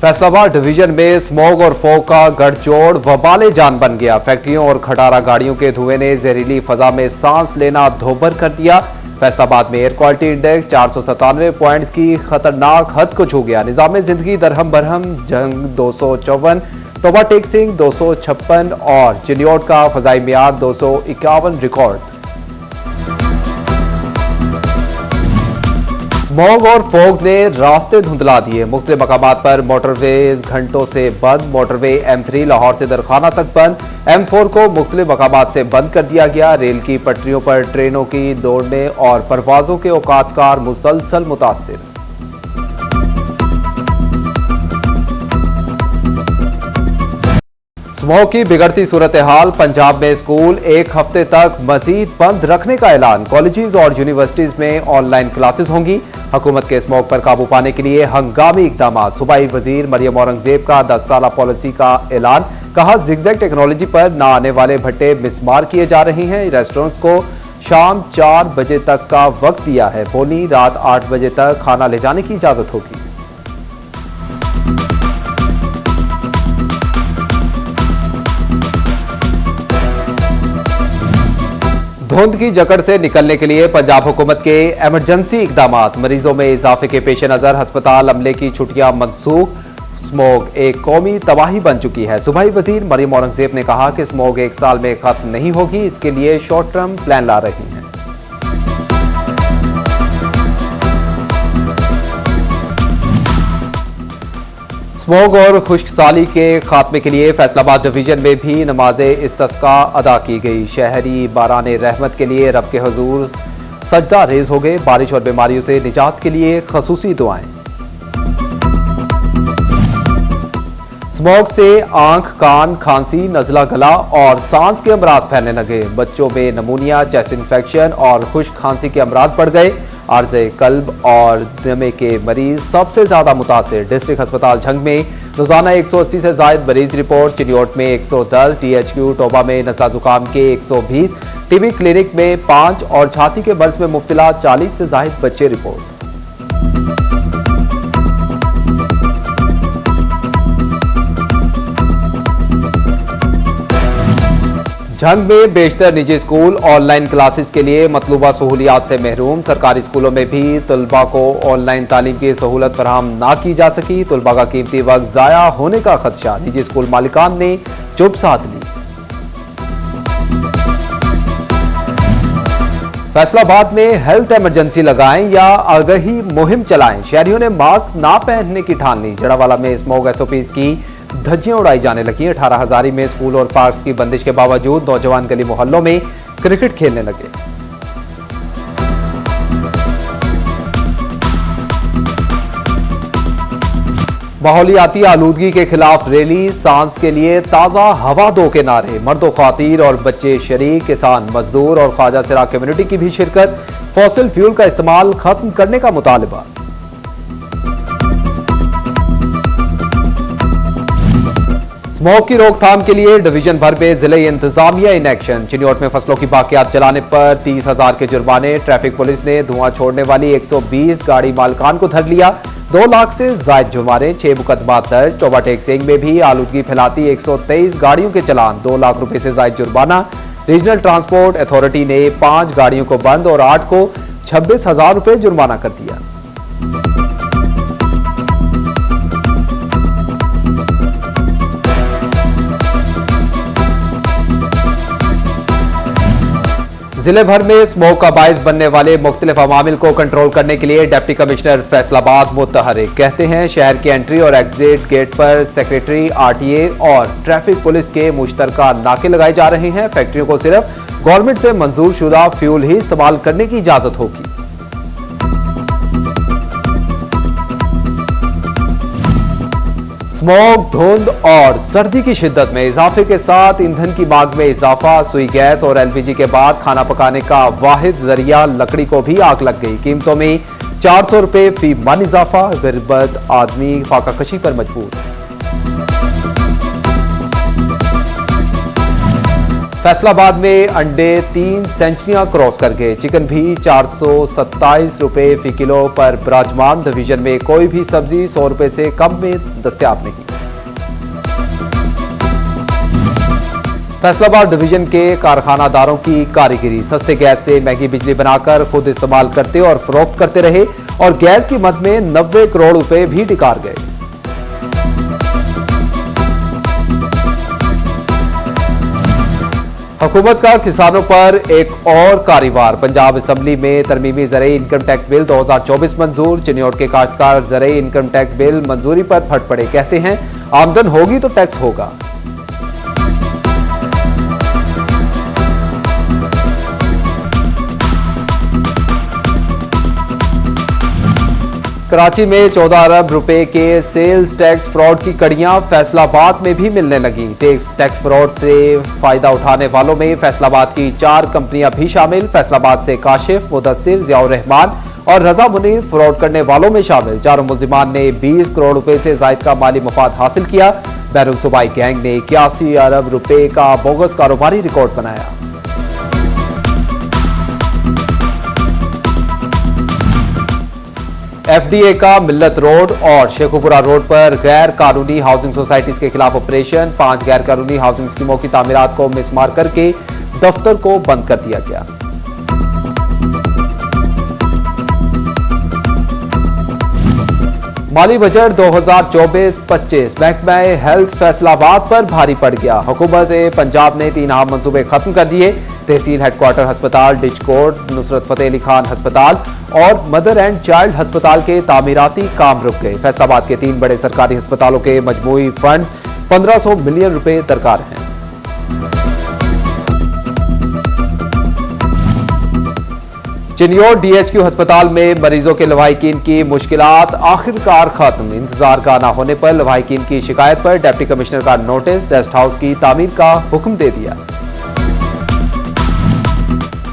Faisalabad division में smog और fog का गठजोड़ वबाले जान बन गया। फैक्ट्रियों और खटारा गाड़ियों के धुएं ने जहरीली फजा में सांस लेना दोभर कर दिया। फैसलाबाद में एयर क्वालिटी इंडेक्स 497 पॉइंट्स की खतरनाक हद को छू गया। निजाम जिंदगी दरहम बरहम, जंग 254, टोबा टेक सिंह 256 और चिन्योट का फजाई मियार 251 रिकॉर्ड। स्मॉग और फॉग ने रास्ते धुंधला दिए। मुख्तलिफ मकामात पर मोटरवेज घंटों से बंद। मोटरवे M3 लाहौर से दरखाना तक बंद। M4 को मुख्तलिफ मकामात से बंद कर दिया गया। रेल की पटरियों पर ट्रेनों की दौड़ने और परवाजों के औकातकार मुसलसल मुतासिर। स्मॉग की बिगड़ती सूरत हाल। पंजाब में स्कूल एक हफ्ते तक मजीद बंद रखने का ऐलान। कॉलेजेस और यूनिवर्सिटीज में ऑनलाइन क्लासेस होंगी। हुकूमत के स्मॉग पर काबू पाने के लिए हंगामी इकदाम। सूबाई वजीर मरियम औरंगजेब का 10 साला पॉलिसी का ऐलान। कहा, जिगजैग टेक्नोलॉजी पर न आने वाले भट्टे मिसमार किए जा रहे हैं। रेस्टोरेंट्स को शाम 4 बजे तक का वक्त दिया है। बोली रात 8 बजे तक खाना ले जाने की इजाजत होगी। धुंध की जकड़ से निकलने के लिए पंजाब हुकूमत के इमरजेंसी इकदाम। मरीजों में इजाफे के पेश नजर अस्पताल अमले की छुट्टियां मनसूख। स्मॉग एक कौमी तबाही बन चुकी है। सूबाई वजीर मरियम औरंगजेब ने कहा कि स्मॉग 1 साल में खत्म नहीं होगी। इसके लिए शॉर्ट टर्म प्लान ला रही हैं। स्मॉग और खुश्कसाली के खात्मे के लिए फैसलाबाद डिवीजन में भी नमाज़े इस्तिस्का अदा की गई। शहरी बाराने रहमत के लिए रब के हुजूर सजदा रेज हो गए। बारिश और बीमारियों से निजात के लिए खसूसी दुआएं। स्मॉग से आंख, कान, खांसी, नजला गला और सांस के अमराज फैलने लगे। बच्चों में नमूनिया, चेस्ट इंफेक्शन और खुश्क खांसी के अमराज बढ़ गए। आर्ज़े कल्ब और दमे के मरीज सबसे ज्यादा मुतासिर। डिस्ट्रिक्ट अस्पताल झंग में रोजाना 180 से ज्यादा मरीज रिपोर्ट। चिन्योट में 110, DHQ टोबा में नज़ला जुकाम के 120, टीबी क्लिनिक में 5 और छाती के मर्ज में मुब्तला 40 से ज्यादा बच्चे रिपोर्ट। झंग में बेशतर निजी स्कूल ऑनलाइन क्लासेस के लिए मतलूबा सहूलियात से महरूम। सरकारी स्कूलों में भी तलबा को ऑनलाइन तालीम की सहूलत फराहम ना की जा सकी। तलबा का कीमती वक्त जाया होने का खदशा। निजी स्कूल मालिकान ने चुप साध ली। फैसलाबाद में हेल्थ इमरजेंसी लगाएं या आगाही मुहिम चलाएं। शहरियों ने मास्क ना पहनने की ठान ली। जड़ावाला में स्मॉग SOPs की धज्जियां उड़ाई जाने लगी। 18 हजारी में स्कूल और पार्क्स की बंदिश के बावजूद नौजवान गली मोहल्लों में क्रिकेट खेलने लगे। माहौलियाती आलूदगी के खिलाफ रैली। सांस के लिए ताजा हवा दो के नारे। मर्दो ख्वातीर और बच्चे शरीक। किसान, मजदूर और ख्वाजा सिरा कम्युनिटी की भी शिरकत। फॉसिल फ्यूल का इस्तेमाल खत्म करने का मुतालबा। स्मॉग की रोकथाम के लिए डिवीजन भर में जिले इंतजामिया इन एक्शन। चिन्योट में फसलों की बाकियात जलाने पर 30,000 के जुर्माने। ट्रैफिक पुलिस ने धुआं छोड़ने वाली 120 गाड़ी मालकान को धर लिया। 2 लाख से ज्यादा जुर्माने, 6 मुकदमा दर्ज। टोबा टेक सिंह में भी आलूदगी फैलाती 123 गाड़ियों के चलान, 2 लाख रुपए से ज्यादा जुर्माना। रीजनल ट्रांसपोर्ट अथॉरिटी ने 5 गाड़ियों को बंद और 8 को 26,000 रुपए जुर्माना कर दिया। जिले भर में स्मॉग का बायस बनने वाले मुख्तलिफ अवामिल को कंट्रोल करने के लिए डिप्टी कमिश्नर फैसलाबाद मुतहरिक। कहते हैं शहर के एंट्री और एग्जिट गेट पर सेक्रेटरी, RTA और ट्रैफिक पुलिस के मुश्तरका नाके लगाए जा रहे हैं। फैक्ट्रियों को सिर्फ गवर्नमेंट से मंजूर शुदा फ्यूल ही इस्तेमाल करने की इजाजत होगी। स्मॉग, धुंध और सर्दी की शिद्दत में इजाफे के साथ ईंधन की मांग में इजाफा। सुई गैस और LPG के बाद खाना पकाने का वाहिद जरिया लकड़ी को भी आग लग गई। कीमतों में 400 रुपए फी मन इजाफा। गरीबत आदमी फाकाकशी पर मजबूर। फैसलाबाद में अंडे 3 सेंचुरियां क्रॉस कर गए। चिकन भी 427 रुपए फी किलो पर विराजमान। डिवीजन में कोई भी सब्जी 100 रुपए से कम में दस्तयाब नहीं। फैसलाबाद डिवीजन के कारखानादारों की कारीगरी। सस्ते गैस से महंगी बिजली बनाकर खुद इस्तेमाल करते और फरोख्त करते रहे और गैस की मद में 90 करोड़ रुपए भी डिकार गए। हुकूमत का किसानों पर एक और कारीवार। पंजाब असेंबली में तरमीमी ज़रई इनकम टैक्स बिल 2024 मंजूर। चिन्योट के काश्तकार ज़रई इनकम टैक्स बिल मंजूरी पर फट पड़े। कहते हैं आमदन होगी तो टैक्स होगा। कराची में 14 अरब रुपए के सेल्स टैक्स फ्रॉड की कड़ियां फैसलाबाद में भी मिलने लगी। टैक्स फ्रॉड से फायदा उठाने वालों में फैसलाबाद की 4 कंपनियां भी शामिल। फैसलाबाद से काशिफ, मुदस्सिर, जियाउर रहमान और रजा मुनीर फ्रॉड करने वालों में शामिल। चारों मुल्जिमान ने 20 करोड़ रुपए से जायद का माली मुफाद हासिल किया। बैरून सूबाई गैंग ने 81 अरब रुपए का बोगस कारोबारी रिकॉर्ड बनाया। एफडीए का मिल्लत रोड और शेखुपुरा रोड पर गैर कानूनी हाउसिंग सोसाइटीज के खिलाफ ऑपरेशन। 5 गैर कानूनी हाउसिंग स्कीमों की तामीरात को मिसमार करके दफ्तर को बंद कर दिया गया। माली बजट 2024-25 महकमा हेल्थ फैसलाबाद पर भारी पड़ गया। हुकूमत पंजाब ने 3 अहम मंसूबे खत्म कर दिए। तहसील हेडक्वार्टर अस्पताल, डिचकोट, नुसरत फतेह अली खान अस्पताल और मदर एंड चाइल्ड अस्पताल के तामीराती काम रुक गए। फैसलाबाद के 3 बड़े सरकारी अस्पतालों के मजमूई फंड्स 1500 मिलियन रुपए दरकार हैं। चिन्योट डीएचक्यू अस्पताल में मरीजों के लवाहिकीन की मुश्किलात आखिरकार खत्म। इंतजार का न होने पर लवाहिकीन की शिकायत पर डिप्टी कमिश्नर का नोटिस। रेस्ट हाउस की तामीर का हुक्म दे दिया।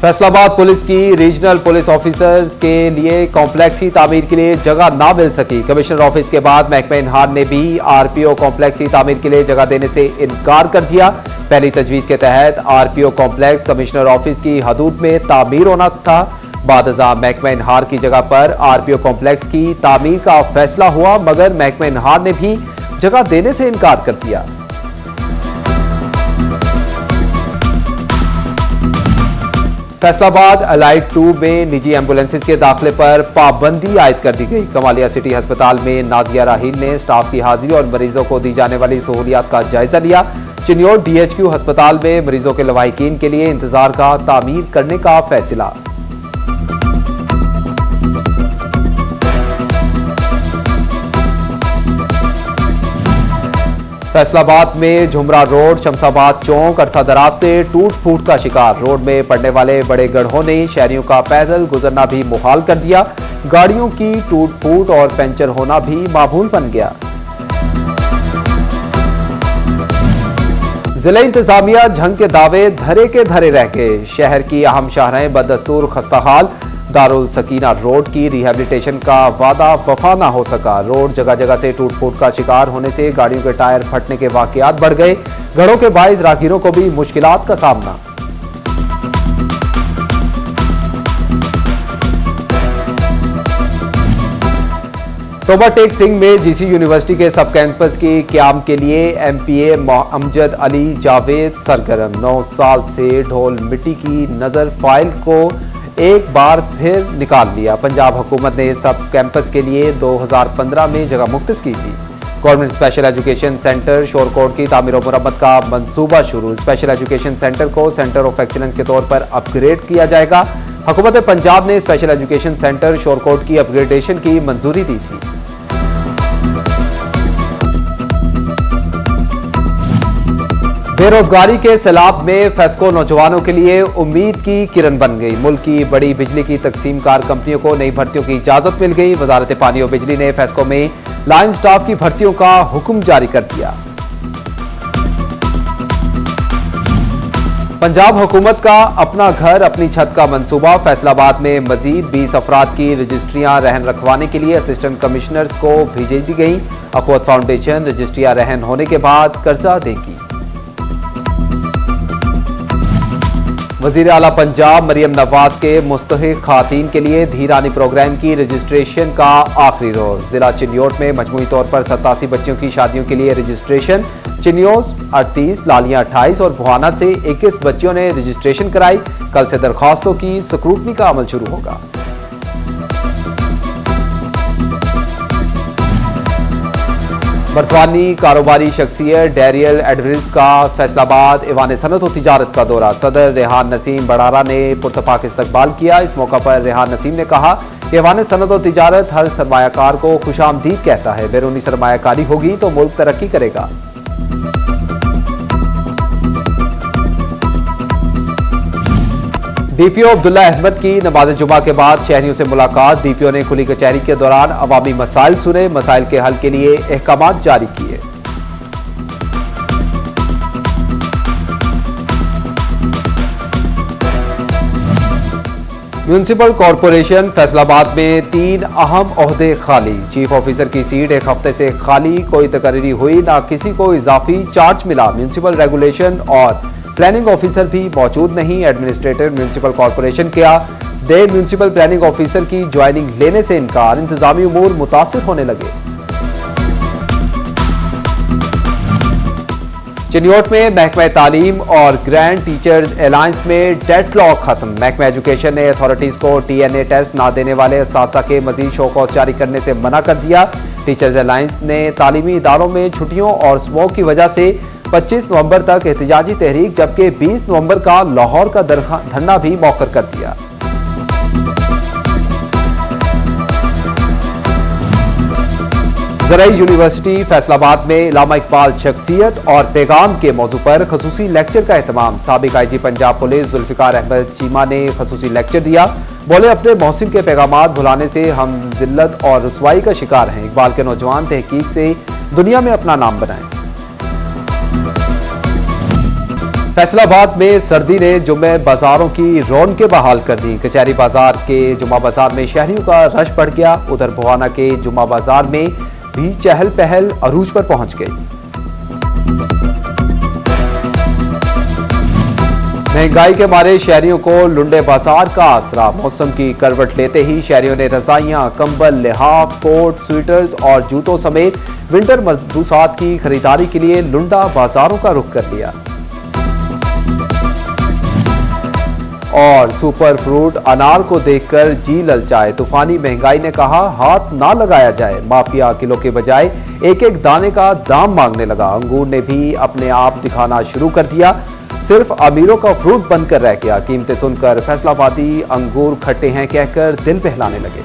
फैसलाबाद पुलिस की रीजनल पुलिस ऑफिसर्स के लिए कॉम्प्लेक्स की तामीर के लिए जगह ना मिल सकी। कमिश्नर ऑफिस के बाद महकमा इन्हार ने भी आरपीओ कॉम्प्लेक्स की तामीर के लिए जगह देने से इनकार कर दिया। पहली तजवीज के तहत आरपीओ कॉम्प्लेक्स कमिश्नर ऑफिस की हदूद में तामीर होना था। बादअज़ां महकमा इन्हार की जगह पर आरपीओ कॉम्प्लेक्स की तामीर का फैसला हुआ, मगर महकमा इन्हार ने भी जगह देने से इनकार कर दिया। फैसलाबाद अलाइड 2 में निजी एम्बुलेंसेज के दाखिले पर पाबंदी आयद कर दी गई। कमालिया सिटी अस्पताल में नाजिया राहील ने स्टाफ की हाजिरी और मरीजों को दी जाने वाली सहूलियात का जायजा लिया। चिन्योट डीएचक्यू अस्पताल में मरीजों के लवाहिकीन के लिए इंतजार का तामीर करने का फैसला। फैसलाबाद में झुमरा रोड, शमसाबाद चौक, अरथा दराज से टूट फूट का शिकार। रोड में पड़ने वाले बड़े गड्ढों ने शहरियों का पैदल गुजरना भी मुहाल कर दिया। गाड़ियों की टूट फूट और पंचर होना भी मामूल बन गया। जिला इंतजामिया जंग के दावे धरे के धरे रह गए। शहर की अहम शाहराएं बदस्तूर खस्ताहाल। दारुल सकीना रोड की रिहैबिलिटेशन का वादा वफा न हो सका। रोड जगह जगह से टूट फूट का शिकार होने से गाड़ियों के टायर फटने के वाकयात बढ़ गए। घरों के बाइस राहगीरों को भी मुश्किलात का सामना। तोबा टेक सिंह में जीसी यूनिवर्सिटी के सब कैंपस की क्याम के लिए एमपीए अमजद अली जावेद सरगर्म। 9 साल से ढोल मिट्टी की नजर फाइल को एक बार फिर निकाल लिया। पंजाब हुकूमत ने सब कैंपस के लिए 2015 में जगह मुख्तस की थी। Government special education centre Shorkot की तामीर और मुरम्मत का मंसूबा शुरू। स्पेशल एजुकेशन सेंटर को सेंटर ऑफ एक्सीलेंस के तौर पर अपग्रेड किया जाएगा। हुकूमत पंजाब ने स्पेशल एजुकेशन सेंटर शोरकोट की अपग्रेडेशन की मंजूरी दी थी। बेरोजगारी के सैलाब में फेस्को नौजवानों के लिए उम्मीद की किरण बन गई। मुल्क की बड़ी बिजली की तकसीमकार कंपनियों को नई भर्तियों की इजाजत मिल गई। वजारत पानी और बिजली ने फेस्को में लाइन स्टाफ की भर्तियों का हुक्म जारी कर दिया। पंजाब हुकूमत का अपना घर अपनी छत का मंसूबा। फैसलाबाद में मजीद 20 अफराद की रजिस्ट्रियां रहन रखवाने के लिए असिस्टेंट कमिश्नर्स को भेज दी गई। अखवत फाउंडेशन रजिस्ट्रियां रहन होने के बाद कर्जा देगी। वजीर आला पंजाब मरियम नवाज के मुस्तहिक खातीन के लिए धीरानी प्रोग्राम की रजिस्ट्रेशन का आखिरी रोज। जिला चिन्योट में मजमूई तौर पर 87 बच्चियों की शादियों के लिए रजिस्ट्रेशन। चिन्योट 38, लालियां 28 और बुहाना से 21 बच्चियों ने रजिस्ट्रेशन कराई। कल से दरखास्तों की स्क्रूटनी का अमल शुरू होगा। बरतानी कारोबारी शख्सियत डैरियल एडवरिस का फैसलाबाद ऐवान सनत और तिजारत का दौरा। सदर रेहान नसीम बड़ारा ने पुरतपाक इस्तकबाल किया। इस मौका पर रेहान नसीम ने कहा कि ऐवान सनत और तिजारत हर सरमायाकार को खुशामदीद कहता है। बैरूनी सरमायाकारी होगी तो मुल्क तरक्की करेगा। डीपीओ अब्दुल्ला अहमद की नमाज जुमा के बाद शहरियों से मुलाकात। डीपीओ ने खुली कचहरी के दौरान अवामी मसाइल सुने, मसाइल के हल के लिए अहकामात जारी किए। म्यूनिसिपल कॉरपोरेशन फैसलाबाद में 3 अहम ओहदे खाली। चीफ ऑफिसर की सीट एक हफ्ते से खाली, कोई तकरीरी हुई, ना किसी को इजाफी चार्ज मिला। म्यूनिसिपल रेगुलेशन और प्लानिंग ऑफिसर भी मौजूद नहीं। एडमिनिस्ट्रेटर म्यूनिसिपल कॉरपोरेशन क्या दे म्यूनिसिपल प्लानिंग ऑफिसर की ज्वाइनिंग लेने से इनकार। इंतजामी उमूर मुतासिर होने लगे। चिन्योट में महकमा तालीम और ग्रैंड टीचर्स अलायंस में डेडलॉक खत्म। महकमा एजुकेशन ने अथॉरिटीज को TNA टेस्ट न देने वाले असातिज़ा के मजीद शोकॉस जारी करने से मना कर दिया। टीचर्स अलायंस ने तालीमी इदारों में छुट्टियों और स्मोक की वजह से 25 नवंबर तक एहतजाजी तहरीक, जबकि 20 नवंबर का लाहौर का धरना भी मौखर कर दिया। ज़राई यूनिवर्सिटी फैसलाबाद में इलामा इकबाल शख्सियत और पैगाम के मौजू पर खसूसी लेक्चर का एहतमाम। साबिक IG पंजाब पुलिस जुल्फिकार अहमद चीमा ने खसूसी लेक्चर दिया। बोले, अपने मोहसिन के पैगामात भुलाने से हम जिल्लत और रुसवाई का शिकार हैं। इकबाल के नौजवान तहकीक से दुनिया में अपना नाम बनाएं। फैसलाबाद में सर्दी ने जुम्मे बाजारों की रौनकें बहाल कर दी। कचहरी बाजार के जुम्मा बाजार में शहरियों का रश बढ़ गया। उधर बुहाना के जुम्मा बाजार में भी चहल पहल अरूज पर पहुंच गई। महंगाई के मारे शहरियों को लुंडे बाजार का आसरा। मौसम की करवट लेते ही शहरियों ने रजाइयां, कंबल, लिहाफ, कोट, स्वेटर्स और जूतों समेत विंटर मलबूसात की खरीदारी के लिए लुंडा बाजारों का रुख कर लिया। और सुपर फ्रूट अनार को देखकर जी ललचाए। तूफानी महंगाई ने कहा, हाथ ना लगाया जाए। माफिया किलो के बजाय एक एक दाने का दाम मांगने लगा। अंगूर ने भी अपने आप दिखाना शुरू कर दिया। सिर्फ अमीरों का फ्रूट बनकर रह गया। कीमतें सुनकर फैसलाबादी अंगूर खट्टे हैं कहकर दिल बहलाने लगे।